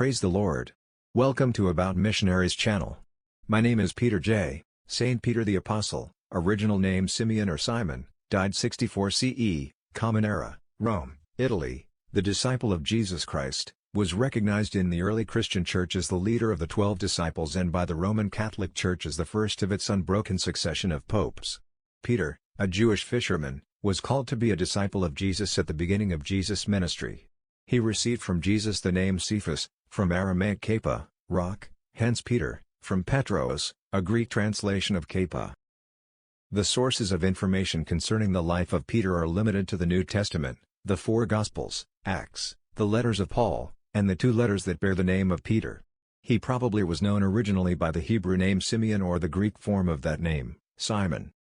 Praise the Lord. Welcome to About Missionaries channel. My name is Peter J. Saint Peter the Apostle, original name Simeon or Simon, died 64 CE, Common Era, Rome, Italy, the disciple of Jesus Christ, was recognized in the early Christian Church as the leader of the 12 disciples and by the Roman Catholic Church as the first of its unbroken succession of popes. Peter, a Jewish fisherman, was called to be a disciple of Jesus at the beginning of Jesus' ministry. He received from Jesus the name Cephas, from Aramaic Kappa, rock, hence Peter, from Petros, a Greek translation of Kappa. The sources of information concerning the life of Peter are limited to the New Testament, the four Gospels, Acts, the letters of Paul, and the two letters that bear the name of Peter. He probably was known originally by the Hebrew name Simeon or the Greek form of that name, Simon.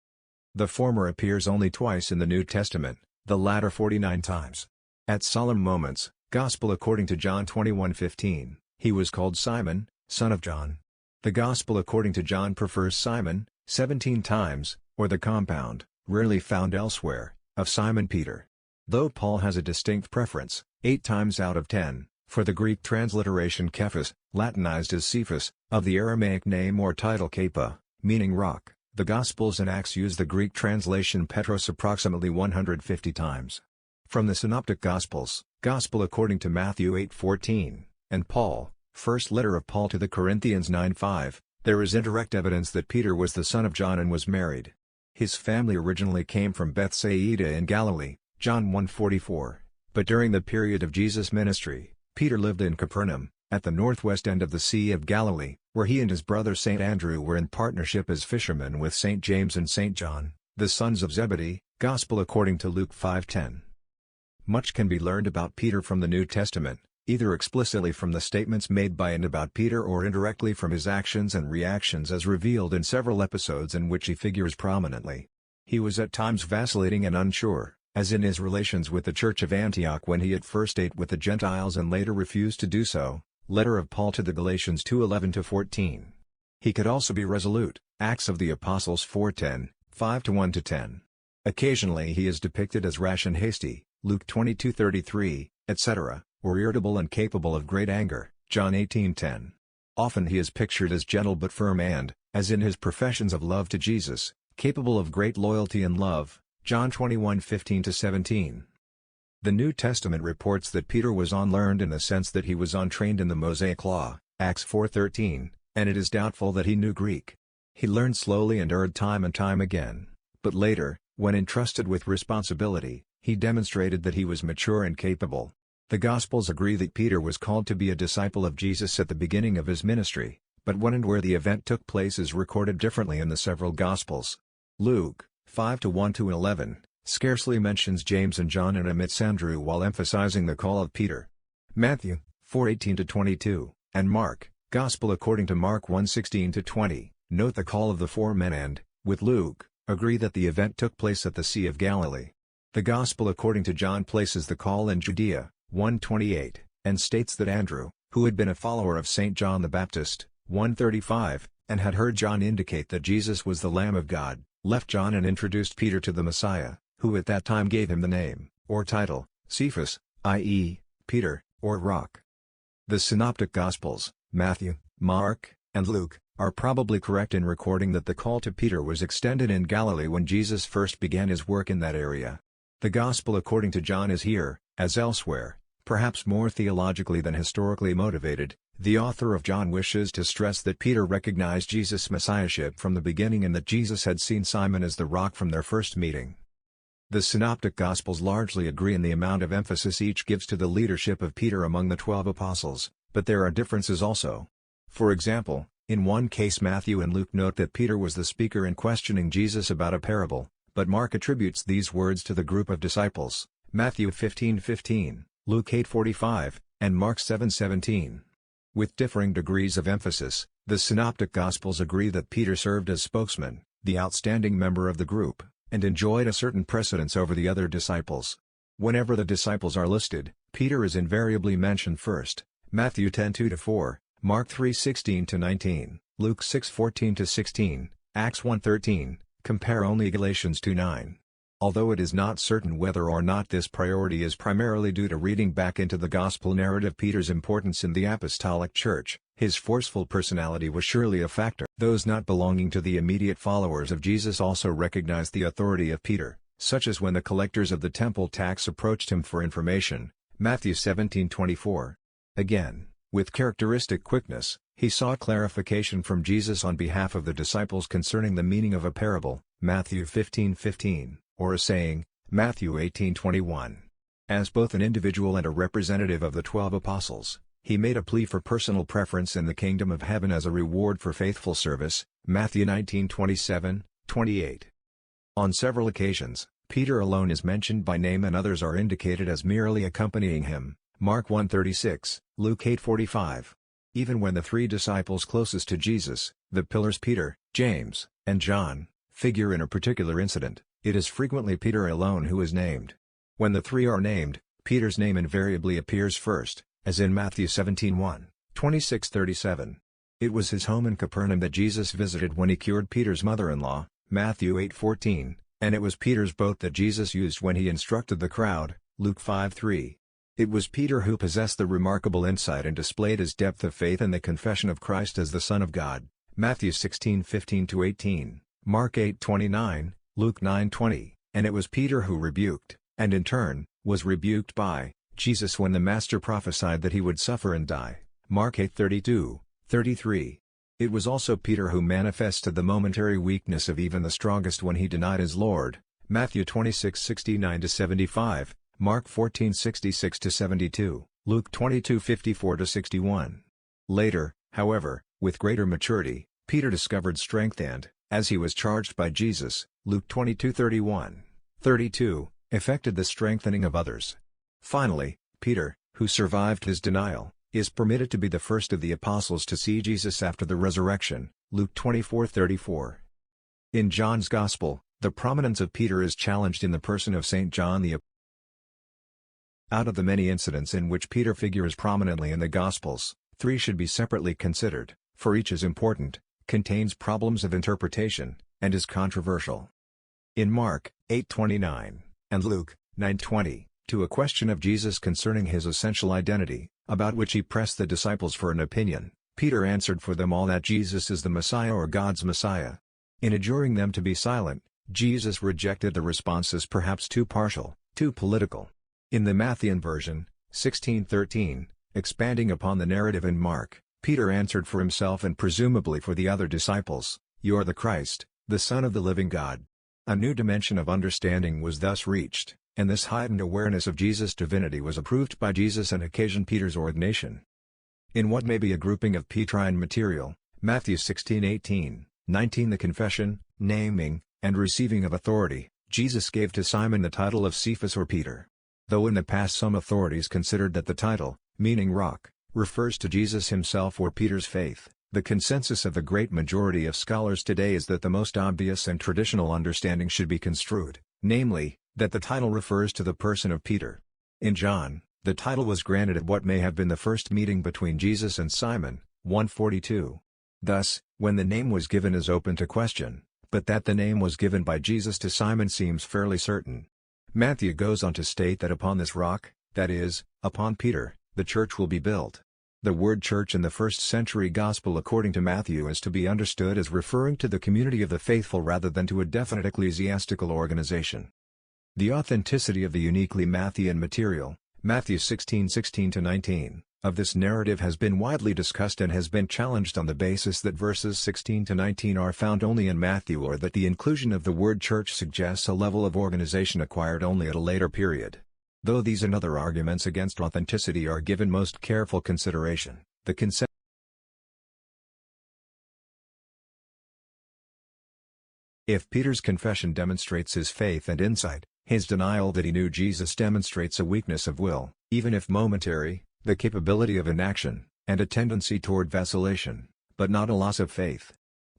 The former appears only twice in the New Testament, the latter 49 times. At solemn moments, Gospel according to John 21:15, he was called Simon, son of John. The Gospel according to John prefers Simon, 17 times, or the compound, rarely found elsewhere, of Simon Peter. Though Paul has a distinct preference, 8 times out of 10, for the Greek transliteration Kephas, Latinized as Cephas, of the Aramaic name or title Kappa, meaning rock, the Gospels and Acts use the Greek translation Petros approximately 150 times. From the Synoptic Gospels, Gospel according to Matthew 8:14, and Paul, first letter of Paul to the Corinthians 9:5, there is indirect evidence that Peter was the son of John and was married. His family originally came from Bethsaida in Galilee, John 1:44, but during the period of Jesus' ministry, Peter lived in Capernaum, at the northwest end of the Sea of Galilee, where he and his brother St. Andrew were in partnership as fishermen with St. James and St. John, the sons of Zebedee, Gospel according to Luke 5:10. Much can be learned about Peter from the New Testament, either explicitly from the statements made by and about Peter or indirectly from his actions and reactions as revealed in several episodes in which he figures prominently. He was at times vacillating and unsure, as in his relations with the Church of Antioch when he at first ate with the Gentiles and later refused to do so, letter of Paul to the Galatians 2:11-14. He could also be resolute, Acts of the Apostles 4:10, 5-1-10. Occasionally he is depicted as rash and hasty, Luke 22:33, etc., or irritable and capable of great anger, John 18:10. Often he is pictured as gentle but firm and, as in his professions of love to Jesus, capable of great loyalty and love, John 21:15-17. The New Testament reports that Peter was unlearned in the sense that he was untrained in the Mosaic Law, Acts 4:13, and it is doubtful that he knew Greek. He learned slowly and erred time and time again, but later, when entrusted with responsibility, he demonstrated that he was mature and capable. The Gospels agree that Peter was called to be a disciple of Jesus at the beginning of his ministry, but when and where the event took place is recorded differently in the several Gospels. Luke 5:1-11 scarcely mentions James and John and omits Andrew while emphasizing the call of Peter. Matthew 4:18-22, and Mark, Gospel according to Mark 1:16-20, note the call of the 4 men and, with Luke, agree that the event took place at the Sea of Galilee. The Gospel according to John places the call in Judea, 1:28, and states that Andrew, who had been a follower of St. John the Baptist, 1:35, and had heard John indicate that Jesus was the Lamb of God, left John and introduced Peter to the Messiah, who at that time gave him the name, or title, Cephas, i.e., Peter, or rock. The Synoptic Gospels, Matthew, Mark, and Luke, are probably correct in recording that the call to Peter was extended in Galilee when Jesus first began his work in that area. The Gospel according to John is here, as elsewhere, perhaps more theologically than historically motivated. The author of John wishes to stress that Peter recognized Jesus' messiahship from the beginning and that Jesus had seen Simon as the rock from their first meeting. The Synoptic Gospels largely agree in the amount of emphasis each gives to the leadership of Peter among the 12 apostles, but there are differences also. For example, in one case Matthew and Luke note that Peter was the speaker in questioning Jesus about a parable, but Mark attributes these words to the group of disciples, Matthew 15:15, Luke 8:45, and Mark 7:17. With differing degrees of emphasis, the Synoptic Gospels agree that Peter served as spokesman, the outstanding member of the group, and enjoyed a certain precedence over the other disciples. Whenever the disciples are listed, Peter is invariably mentioned first, Matthew 10:2-4, Mark 3:16-19, Luke 6:14-16, Acts 1:13, compare only Galatians 2:9. Although it is not certain whether or not this priority is primarily due to reading back into the gospel narrative Peter's importance in the apostolic church, his forceful personality was surely a factor. Those not belonging to the immediate followers of Jesus also recognized the authority of Peter, such as when the collectors of the temple tax approached him for information, Matthew 17:24. Again, with characteristic quickness, he sought clarification from Jesus on behalf of the disciples concerning the meaning of a parable, Matthew 15:15. Or a saying, Matthew 18:21. As both an individual and a representative of the 12 apostles, he made a plea for personal preference in the kingdom of heaven as a reward for faithful service, Matthew 19:27, 28. On several occasions, Peter alone is mentioned by name and others are indicated as merely accompanying him, Mark 1:36, Luke 8:45. Even when the three disciples closest to Jesus, the pillars Peter, James, and John, figure in a particular incident, it is frequently Peter alone who is named. When the three are named, Peter's name invariably appears first, as in Matthew 17:1, 26:37. It was his home in Capernaum that Jesus visited when he cured Peter's mother-in-law, Matthew 8:14, and it was Peter's boat that Jesus used when he instructed the crowd, Luke 5:3. It was Peter who possessed the remarkable insight and displayed his depth of faith in the confession of Christ as the Son of God, Matthew 16:15-18, Mark 8:29, Luke 9:20, and it was Peter who rebuked, and in turn, was rebuked by, Jesus when the Master prophesied that he would suffer and die, Mark 8:32, 33. It was also Peter who manifested the momentary weakness of even the strongest when he denied his Lord, Matthew 26:69-75, Mark 14:66-72, Luke 22:54-61. Later, however, with greater maturity, Peter discovered strength and, as he was charged by Jesus, Luke 22:31, 32, effected the strengthening of others. Finally, Peter, who survived his denial, is permitted to be the first of the apostles to see Jesus after the resurrection, Luke 24:34. In John's Gospel, the prominence of Peter is challenged in the person of St. John the Apostle. Out of the many incidents in which Peter figures prominently in the Gospels, 3 should be separately considered, for each is important, contains problems of interpretation, and is controversial. In Mark 8:29, and Luke 9:20, to a question of Jesus concerning his essential identity, about which he pressed the disciples for an opinion, Peter answered for them all that Jesus is the Messiah or God's Messiah. In adjuring them to be silent, Jesus rejected the response as perhaps too partial, too political. In the Matthean version, 16:13, expanding upon the narrative in Mark, Peter answered for himself and presumably for the other disciples, "You are the Christ, the Son of the living God." A new dimension of understanding was thus reached, and this heightened awareness of Jesus' divinity was approved by Jesus and occasioned Peter's ordination. In what may be a grouping of Petrine material, Matthew 16:18, 19 the confession, naming, and receiving of authority, Jesus gave to Simon the title of Cephas or Peter. Though in the past some authorities considered that the title, meaning rock, refers to Jesus himself or Peter's faith, the consensus of the great majority of scholars today is that the most obvious and traditional understanding should be construed, namely, that the title refers to the person of Peter. In John, the title was granted at what may have been the first meeting between Jesus and Simon, 1:42. Thus, when the name was given is open to question, but that the name was given by Jesus to Simon seems fairly certain. Matthew goes on to state that upon this rock, that is, upon Peter, the church will be built. The word church in the first-century Gospel according to Matthew is to be understood as referring to the community of the faithful rather than to a definite ecclesiastical organization. The authenticity of the uniquely Matthean material, Matthew 16:16-19, of this narrative has been widely discussed and has been challenged on the basis that verses 16-19 are found only in Matthew or that the inclusion of the word church suggests a level of organization acquired only at a later period. Though these and other arguments against authenticity are given most careful consideration, the concept if Peter's confession demonstrates his faith and insight, his denial that he knew Jesus demonstrates a weakness of will, even if momentary, the capability of inaction, and a tendency toward vacillation, but not a loss of faith.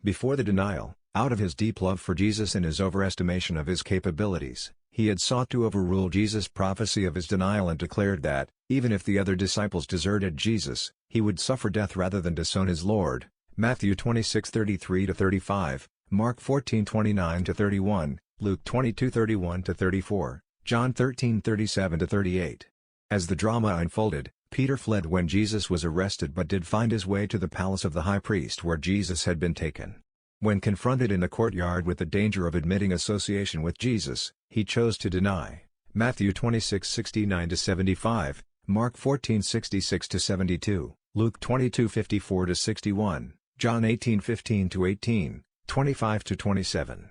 Before the denial, out of his deep love for Jesus and his overestimation of his capabilities, he had sought to overrule Jesus' prophecy of his denial and declared that, even if the other disciples deserted Jesus, he would suffer death rather than disown his Lord, Matthew 26:33-35, Mark 14:29-31, Luke 22:31-34, John 13:37-38. As the drama unfolded, Peter fled when Jesus was arrested but did find his way to the palace of the high priest where Jesus had been taken. When confronted in the courtyard with the danger of admitting association with Jesus, he chose to deny. Matthew 26:69-75, Mark 14:66-72, Luke 22:54-61, John 18:15-18, 25-27.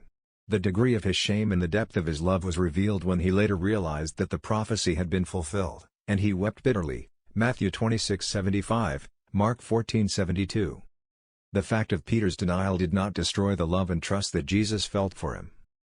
The degree of his shame and the depth of his love was revealed when he later realized that the prophecy had been fulfilled, and he wept bitterly. Matthew 26:75, Mark 14:72. The fact of Peter's denial did not destroy the love and trust that Jesus felt for him.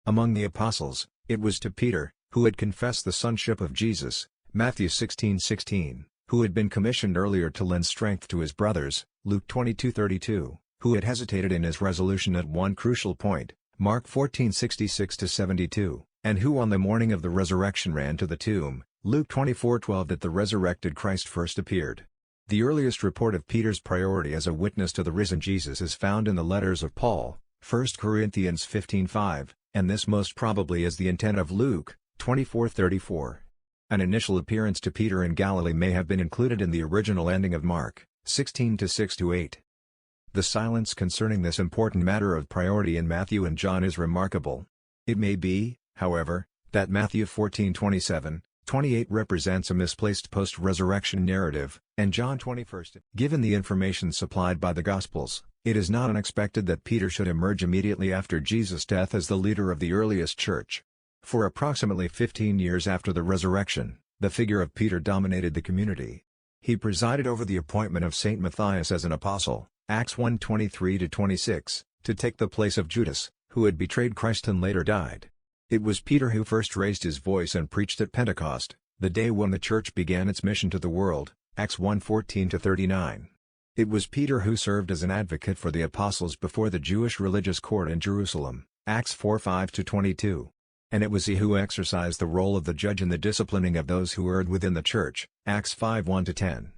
Among the apostles, it was to Peter, who had confessed the sonship of Jesus, Matthew 16:16, who had been commissioned earlier to lend strength to his brothers, Luke 22:32, who had hesitated in his resolution at one crucial point, Mark 14:66-72, and who on the morning of the resurrection ran to the tomb, Luke 24:12, that the resurrected Christ first appeared. The earliest report of Peter's priority as a witness to the risen Jesus is found in the letters of Paul, 1 Corinthians 15:5, and this most probably is the intent of Luke 24:34. An initial appearance to Peter in Galilee may have been included in the original ending of Mark 16:6-8. The silence concerning this important matter of priority in Matthew and John is remarkable. It may be, however, that Matthew 14:27-28 represents a misplaced post-resurrection narrative, and John 21. Given the information supplied by the Gospels, it is not unexpected that Peter should emerge immediately after Jesus' death as the leader of the earliest church. For approximately 15 years after the resurrection, the figure of Peter dominated the community. He presided over the appointment of Saint Matthias as an apostle, Acts 1:23-26, to take the place of Judas, who had betrayed Christ and later died. It was Peter who first raised his voice and preached at Pentecost, the day when the church began its mission to the world, Acts 1:14-39. It was Peter who served as an advocate for the apostles before the Jewish religious court in Jerusalem, Acts 4:5-22. And it was he who exercised the role of the judge in the disciplining of those who erred within the church, Acts 5:1-10.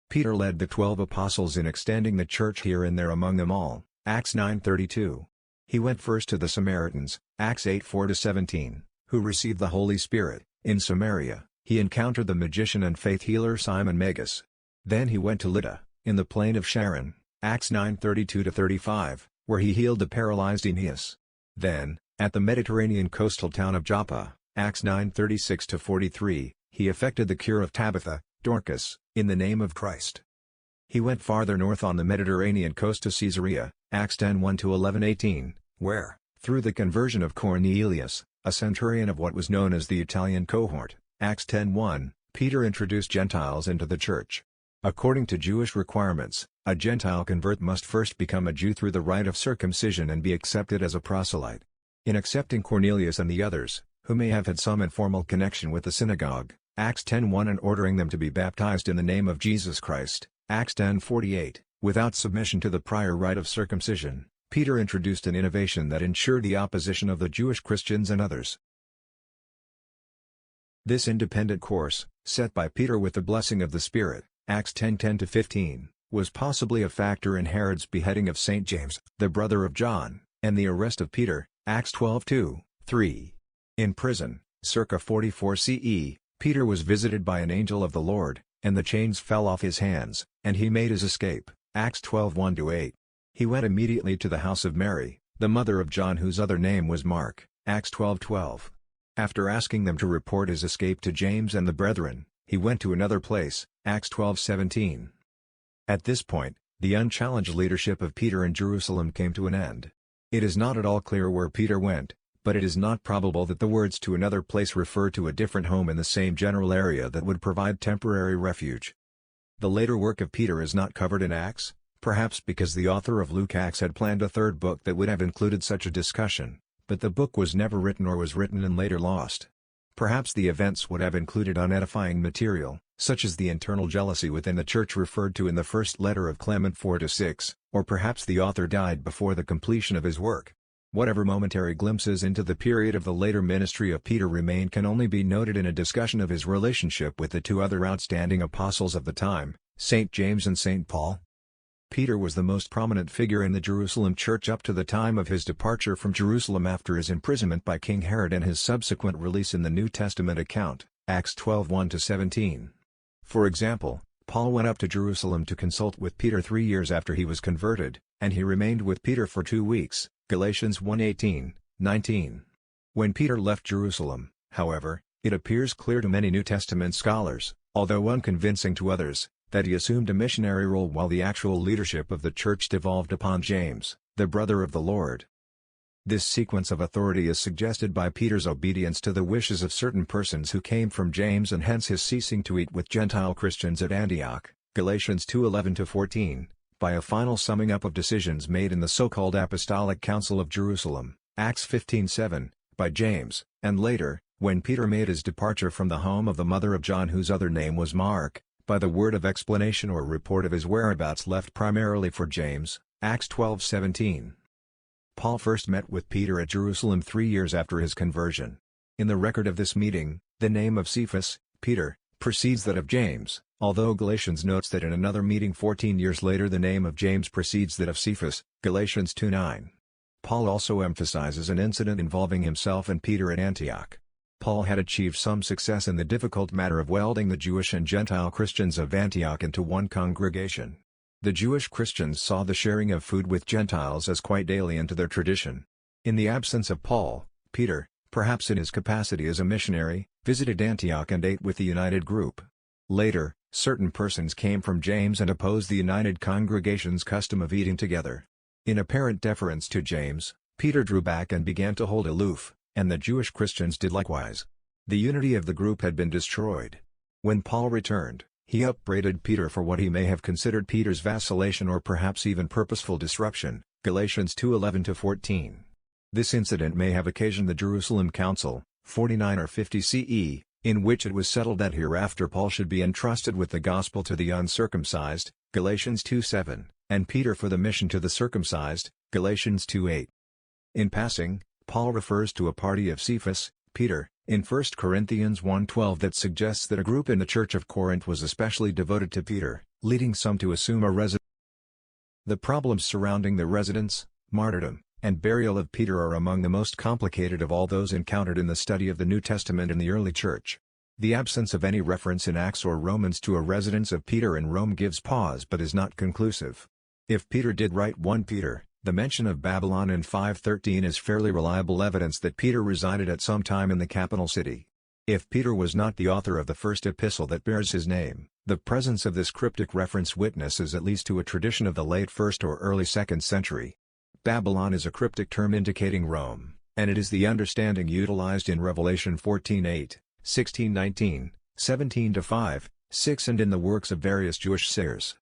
Peter led the 12 apostles in extending the church here and there among them all, Acts 9:32. He went first to the Samaritans, Acts 8:4-17, who received the Holy Spirit. In Samaria, he encountered the magician and faith healer Simon Magus. Then he went to Lydda, in the plain of Sharon, Acts 9:32-35, where he healed the paralyzed Aeneas. Then, at the Mediterranean coastal town of Joppa, Acts 9:36-43, he effected the cure of Tabitha, Dorcas, in the name of Christ. He went farther north on the Mediterranean coast to Caesarea, Acts 10:1-11-18, where, through the conversion of Cornelius, a centurion of what was known as the Italian cohort, Acts 10:1, Peter introduced Gentiles into the church. According to Jewish requirements, a Gentile convert must first become a Jew through the rite of circumcision and be accepted as a proselyte. In accepting Cornelius and the others, who may have had some informal connection with the synagogue, Acts 10:1, and ordering them to be baptized in the name of Jesus Christ, Acts 10:48, without submission to the prior rite of circumcision, Peter introduced an innovation that ensured the opposition of the Jewish Christians and others. This independent course, set by Peter with the blessing of the Spirit, Acts 10:10-15, was possibly a factor in Herod's beheading of St. James, the brother of John, and the arrest of Peter, Acts 12:2-3. In prison, circa 44 CE, Peter was visited by an angel of the Lord, and the chains fell off his hands, and he made his escape, Acts 12:1-8. He went immediately to the house of Mary, the mother of John, whose other name was Mark, Acts 12:12. After asking them to report his escape to James and the brethren, he went to another place, Acts 12:17. At this point, the unchallenged leadership of Peter in Jerusalem came to an end. It is not at all clear where Peter went, but it is not probable that the words "to another place" refer to a different home in the same general area that would provide temporary refuge. The later work of Peter is not covered in Acts, perhaps because the author of Luke Acts had planned a third book that would have included such a discussion, but the book was never written or was written and later lost. Perhaps the events would have included unedifying material, such as the internal jealousy within the church referred to in the first letter of Clement 4-6, or perhaps the author died before the completion of his work. Whatever momentary glimpses into the period of the later ministry of Peter remain can only be noted in a discussion of his relationship with the two other outstanding apostles of the time, St. James and St. Paul. Peter was the most prominent figure in the Jerusalem church up to the time of his departure from Jerusalem after his imprisonment by King Herod and his subsequent release in the New Testament account, Acts 12:1-17. For example, Paul went up to Jerusalem to consult with Peter 3 years after he was converted, and he remained with Peter for 2 weeks, Galatians 1:18-19. When Peter left Jerusalem, however, it appears clear to many New Testament scholars, although unconvincing to others, that he assumed a missionary role while the actual leadership of the church devolved upon James, the brother of the Lord. This sequence of authority is suggested by Peter's obedience to the wishes of certain persons who came from James and hence his ceasing to eat with Gentile Christians at Antioch, Galatians 2:11-14, by a final summing up of decisions made in the so-called Apostolic Council of Jerusalem, Acts 15:7, by James, and later, when Peter made his departure from the home of the mother of John whose other name was Mark, by the word of explanation or report of his whereabouts left primarily for James, Acts 12:17. Paul first met with Peter at Jerusalem 3 years after his conversion. In the record of this meeting, the name of Cephas, Peter, precedes that of James, although Galatians notes that in another meeting 14 years later the name of James precedes that of Cephas, Galatians 2:9. Paul also emphasizes an incident involving himself and Peter at Antioch. Paul had achieved some success in the difficult matter of welding the Jewish and Gentile Christians of Antioch into one congregation. The Jewish Christians saw the sharing of food with Gentiles as quite alien to their tradition. In the absence of Paul, Peter, perhaps in his capacity as a missionary, visited Antioch and ate with the united group. Later, certain persons came from James and opposed the united congregation's custom of eating together. In apparent deference to James, Peter drew back and began to hold aloof, and the Jewish Christians did likewise. The unity of the group had been destroyed. When Paul returned, he upbraided Peter for what he may have considered Peter's vacillation or perhaps even purposeful disruption, Galatians 2:11-14. This incident may have occasioned the Jerusalem Council, 49 or 50 CE, in which it was settled that hereafter Paul should be entrusted with the gospel to the uncircumcised, Galatians 2:7, and Peter for the mission to the circumcised, Galatians 2:8. In passing, Paul refers to a party of Cephas, Peter, in 1 Corinthians 1:12 that suggests that a group in the church of Corinth was especially devoted to Peter, leading some to assume a residence. The problems surrounding the residence, martyrdom, and burial of Peter are among the most complicated of all those encountered in the study of the New Testament in the early church. The absence of any reference in Acts or Romans to a residence of Peter in Rome gives pause but is not conclusive. If Peter did write 1 Peter, the mention of Babylon in 5:13 is fairly reliable evidence that Peter resided at some time in the capital city. If Peter was not the author of the first epistle that bears his name, the presence of this cryptic reference witnesses at least to a tradition of the late 1st or early 2nd century. Babylon is a cryptic term indicating Rome, and it is the understanding utilized in Revelation 14:8, 16:19, 17:5, 6 and in the works of various Jewish seers.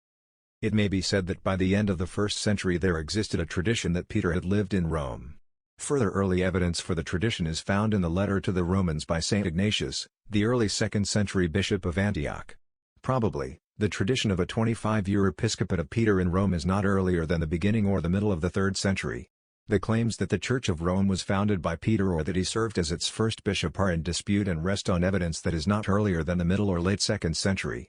It may be said that by the end of the 1st century there existed a tradition that Peter had lived in Rome. Further early evidence for the tradition is found in the letter to the Romans by St. Ignatius, the early 2nd century bishop of Antioch. Probably, the tradition of a 25-year episcopate of Peter in Rome is not earlier than the beginning or the middle of the 3rd century. The claims that the Church of Rome was founded by Peter or that he served as its first bishop are in dispute and rest on evidence that is not earlier than the middle or late 2nd century.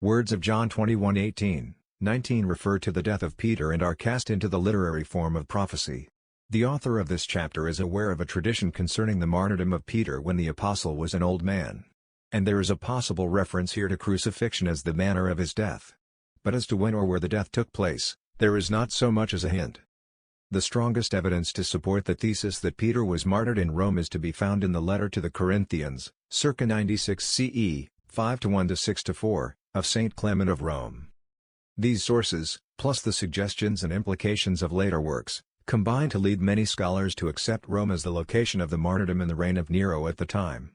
Words of John 21:18-19 refer to the death of Peter and are cast into the literary form of prophecy. The author of this chapter is aware of a tradition concerning the martyrdom of Peter when the apostle was an old man. And there is a possible reference here to crucifixion as the manner of his death. But as to when or where the death took place, there is not so much as a hint. The strongest evidence to support the thesis that Peter was martyred in Rome is to be found in the letter to the Corinthians, circa 96 CE, 5-1-6-4, of St. Clement of Rome. These sources, plus the suggestions and implications of later works, combine to lead many scholars to accept Rome as the location of the martyrdom in the reign of Nero at the time.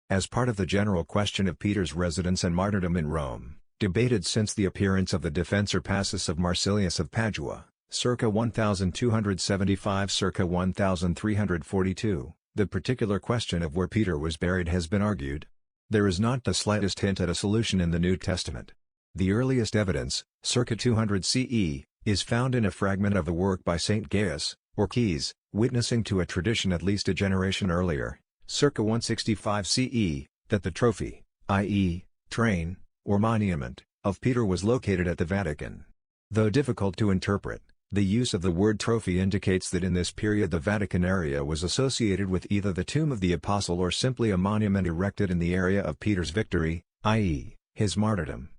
As part of the general question of Peter's residence and martyrdom in Rome, debated since the appearance of the Defensor Passus of Marsilius of Padua, circa 1275 circa 1342, the particular question of where Peter was buried has been argued. There is not the slightest hint at a solution in the New Testament. The earliest evidence, circa 200 CE, is found in a fragment of the work by St. Gaius, or Caius, witnessing to a tradition at least a generation earlier, circa 165 CE, that the trophy, i.e., train, or monument, of Peter was located at the Vatican. Though difficult to interpret, the use of the word trophy indicates that in this period the Vatican area was associated with either the tomb of the apostle or simply a monument erected in the area of Peter's victory, i.e., his martyrdom.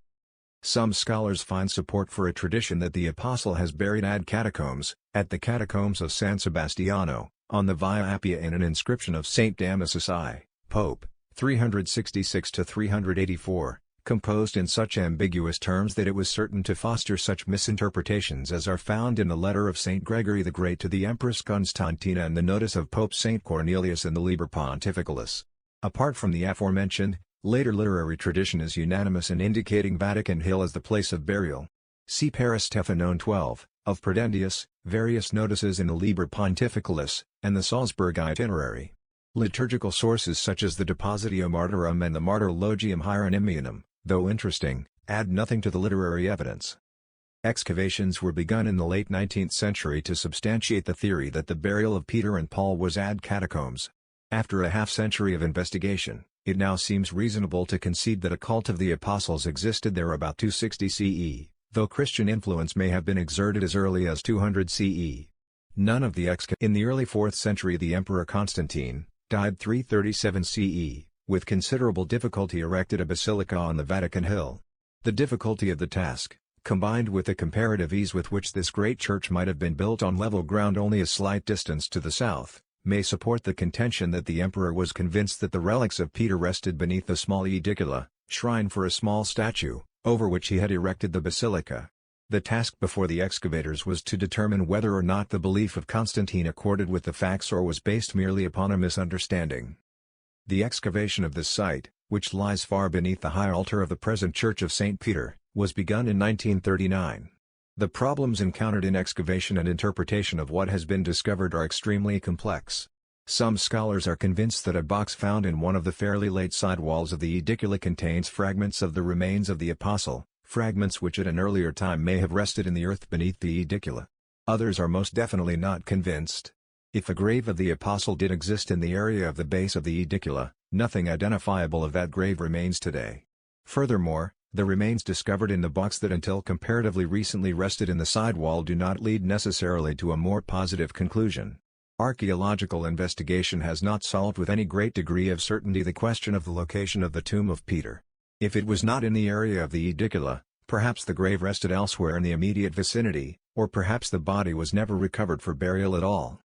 Some scholars find support for a tradition that the apostle has buried ad catacombs, at the catacombs of San Sebastiano, on the Via Appia in an inscription of Saint Damasus I, Pope, 366–384, composed in such ambiguous terms that it was certain to foster such misinterpretations as are found in the letter of Saint Gregory the Great to the Empress Constantina and the notice of Pope Saint Cornelius in the Liber Pontificalis. Apart from the aforementioned, later literary tradition is unanimous in indicating Vatican Hill as the place of burial. See Parastephanon 12, of Prudentius, various notices in the Liber Pontificalis, and the Salzburg Itinerary. Liturgical sources such as the Depositio Martyrum and the Martyrologium Hieronymianum, though interesting, add nothing to the literary evidence. Excavations were begun in the late 19th century to substantiate the theory that the burial of Peter and Paul was ad catacombs. After a half-century of investigation, it now seems reasonable to concede that a cult of the apostles existed there about 260 CE, though Christian influence may have been exerted as early as 200 CE. None of the In the early 4th century the Emperor Constantine, died 337 CE, with considerable difficulty erected a basilica on the Vatican Hill. The difficulty of the task, combined with the comparative ease with which this great church might have been built on level ground only a slight distance to the south, may support the contention that the emperor was convinced that the relics of Peter rested beneath the small edicula, shrine for a small statue, over which he had erected the basilica. The task before the excavators was to determine whether or not the belief of Constantine accorded with the facts or was based merely upon a misunderstanding. The excavation of this site, which lies far beneath the high altar of the present Church of St. Peter, was begun in 1939. The problems encountered in excavation and interpretation of what has been discovered are extremely complex. Some scholars are convinced that a box found in one of the fairly late sidewalls of the edicula contains fragments of the remains of the apostle, fragments which at an earlier time may have rested in the earth beneath the edicula. Others are most definitely not convinced. If a grave of the apostle did exist in the area of the base of the edicula, nothing identifiable of that grave remains today. Furthermore, the remains discovered in the box that until comparatively recently rested in the sidewall do not lead necessarily to a more positive conclusion. Archaeological investigation has not solved with any great degree of certainty the question of the location of the tomb of Peter. If it was not in the area of the edicula, perhaps the grave rested elsewhere in the immediate vicinity, or perhaps the body was never recovered for burial at all.